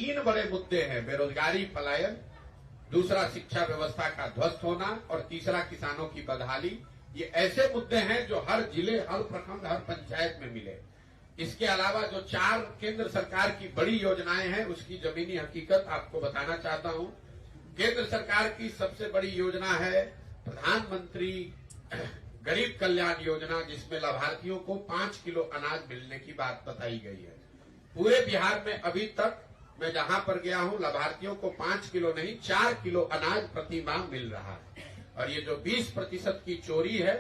तीन बड़े मुद्दे हैं, बेरोजगारी, पलायन, दूसरा शिक्षा व्यवस्था का ध्वस्त होना और तीसरा किसानों की बदहाली। ये ऐसे मुद्दे हैं जो हर जिले, हर प्रखंड, हर पंचायत में मिले। इसके अलावा जो 4 केंद्र सरकार की बड़ी योजनाएं हैं उसकी जमीनी हकीकत आपको बताना चाहता हूं। केंद्र सरकार की सबसे बड़ी योजना है प्रधानमंत्री गरीब कल्याण योजना, जिसमें लाभार्थियों को 5 किलो अनाज मिलने की बात बताई गई है। पूरे बिहार में अभी तक मैं जहां पर गया हूं, लाभार्थियों को 5 किलो नहीं 4 किलो अनाज प्रति माह मिल रहा है। और ये जो 20% की चोरी है,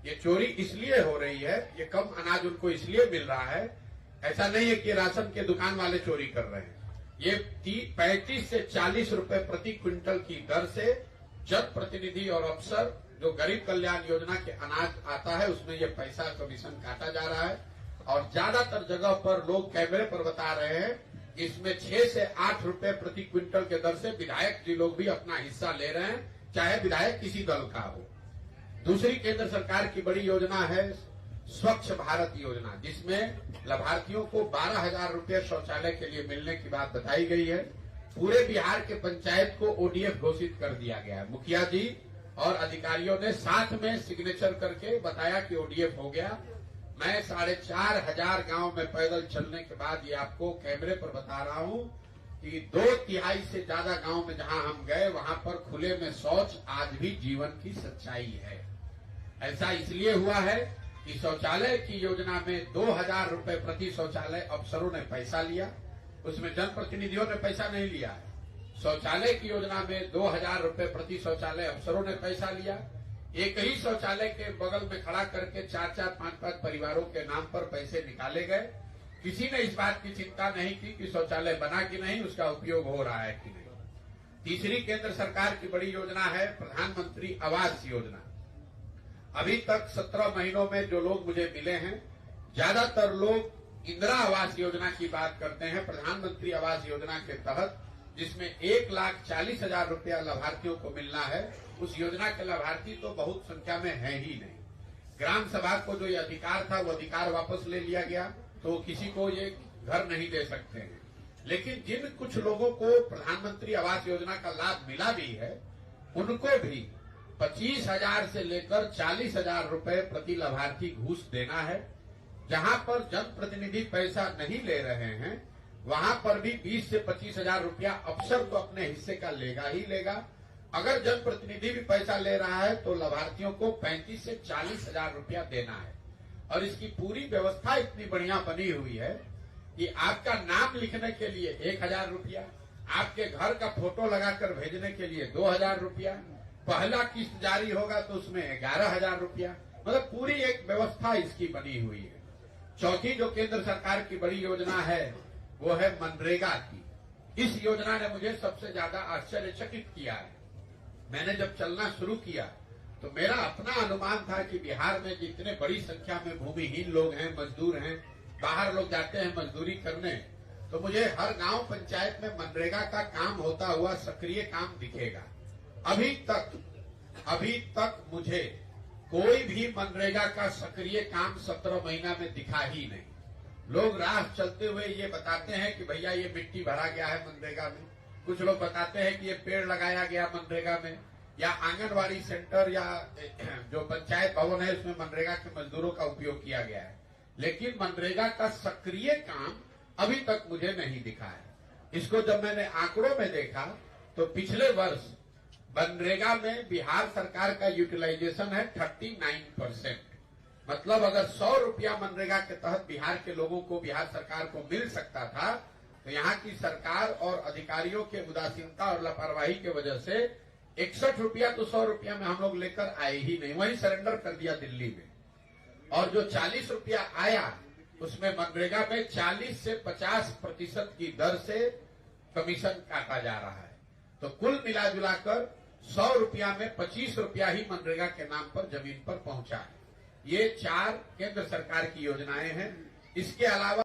ये चोरी इसलिए हो रही है, ये कम अनाज उनको इसलिए मिल रहा है, ऐसा नहीं है कि राशन के दुकान वाले चोरी कर रहे हैं। ये 35 से 40 रुपए प्रति क्विंटल की दर से जनप्रतिनिधि और अफसर जो गरीब कल्याण योजना के अनाज आता है उसमें ये पैसा कमीशन काटा जा रहा है। और ज्यादातर जगह पर लोग कैमरे पर बता रहे हैं, इसमें 6 से 8 रुपए प्रति क्विंटल के दर से विधायक जी लोग भी अपना हिस्सा ले रहे हैं, चाहे विधायक किसी दल का हो। दूसरी केंद्र सरकार की बड़ी योजना है स्वच्छ भारत योजना, जिसमें लाभार्थियों को 12,000 रुपये शौचालय के लिए मिलने की बात बताई गई है। पूरे बिहार के पंचायत को ओडीएफ घोषित कर दिया गया है। मुखिया जी और अधिकारियों ने साथ में सिग्नेचर करके बताया कि ओडीएफ हो गया। मैं 4,500 गांव में पैदल चलने के बाद ये आपको कैमरे पर बता रहा हूं कि 2/3 से ज्यादा गांव में जहां हम गए वहां पर खुले में शौच आज भी जीवन की सच्चाई है। ऐसा इसलिए हुआ है कि शौचालय की योजना में 2,000 रुपए प्रति शौचालय अफसरों ने पैसा लिया, उसमें जनप्रतिनिधियों ने पैसा नहीं लिया है। शौचालय की योजना में 2,000 रुपए प्रति शौचालय अफसरों ने पैसा लिया। एक ही शौचालय के बगल में खड़ा करके 4-4, 5-5 परिवारों के नाम पर पैसे निकाले गए। किसी ने इस बात की चिंता नहीं की कि शौचालय बना कि नहीं, उसका उपयोग हो रहा है कि नहीं। तीसरी केंद्र सरकार की बड़ी योजना है प्रधानमंत्री आवास योजना। अभी तक 17 महीनों में जो लोग मुझे मिले हैं, ज्यादातर लोग इंदिरा आवास योजना की बात करते हैं। प्रधानमंत्री आवास योजना के तहत जिसमें 1,40,000 रुपया लाभार्थियों को मिलना है, उस योजना के लाभार्थी तो बहुत संख्या में है ही नहीं। ग्राम सभा को जो ये अधिकार था वो अधिकार वापस ले लिया गया, तो किसी को ये घर नहीं दे सकते हैं। लेकिन जिन कुछ लोगों को प्रधानमंत्री आवास योजना का लाभ मिला भी है, उनको भी 25,000 से लेकर 40,000 रुपए प्रति लाभार्थी घूस देना है। जहां पर जनप्रतिनिधि पैसा नहीं ले रहे हैं, वहां पर भी 20 से 25,000 रुपया अफसर तो अपने हिस्से का लेगा ही लेगा। अगर जनप्रतिनिधि भी पैसा ले रहा है तो लाभार्थियों को 35 से 40,000 रुपया देना है। और इसकी पूरी व्यवस्था इतनी बढ़िया बनी हुई है कि आपका नाम लिखने के लिए 1,000 रुपया, आपके घर का फोटो लगाकर भेजने के लिए 2,000 रुपया, पहला किस्त जारी होगा तो उसमें 11,000 रुपया, मतलब पूरी एक व्यवस्था इसकी बनी हुई है। चौथी जो केंद्र सरकार की बड़ी योजना है वो है मनरेगा की। इस योजना ने मुझे सबसे ज्यादा आश्चर्यचकित किया है। मैंने जब चलना शुरू किया तो मेरा अपना अनुमान था कि बिहार में जितने बड़ी संख्या में भूमिहीन लोग हैं, मजदूर हैं, बाहर लोग जाते हैं मजदूरी करने, तो मुझे हर गांव पंचायत में मनरेगा का काम होता हुआ सक्रिय काम दिखेगा। अभी तक मुझे कोई भी मनरेगा का सक्रिय काम 17 महीना में दिखा ही नहीं। लोग राह चलते हुए ये बताते हैं कि भैया ये मिट्टी भरा गया है मनरेगा में, कुछ लोग बताते हैं कि ये पेड़ लगाया गया मनरेगा में, या आंगनवाड़ी सेंटर या जो पंचायत भवन है उसमें मनरेगा के मजदूरों का उपयोग किया गया है। लेकिन मनरेगा का सक्रिय काम अभी तक मुझे नहीं दिखा है। इसको जब मैंने आंकड़ों में देखा तो पिछले वर्ष मनरेगा में बिहार सरकार का यूटिलाइजेशन है 39%। मतलब अगर 100 रुपया मनरेगा के तहत बिहार के लोगों को, बिहार सरकार को मिल सकता था, तो यहाँ की सरकार और अधिकारियों के उदासीनता और लापरवाही की वजह से 61 रुपया तो 100 रुपया में हम लोग लेकर आए ही नहीं, वहीं सरेंडर कर दिया दिल्ली में। और जो 40 रुपया आया उसमें मनरेगा में 40 से 50% की दर से कमीशन काटा जा रहा है। तो कुल मिला जुलाकर 100 रुपया में 25 रुपया ही मनरेगा के नाम पर जमीन पर पहुंचा है। ये 4 केंद्र सरकार की योजनाएं हैं। इसके अलावा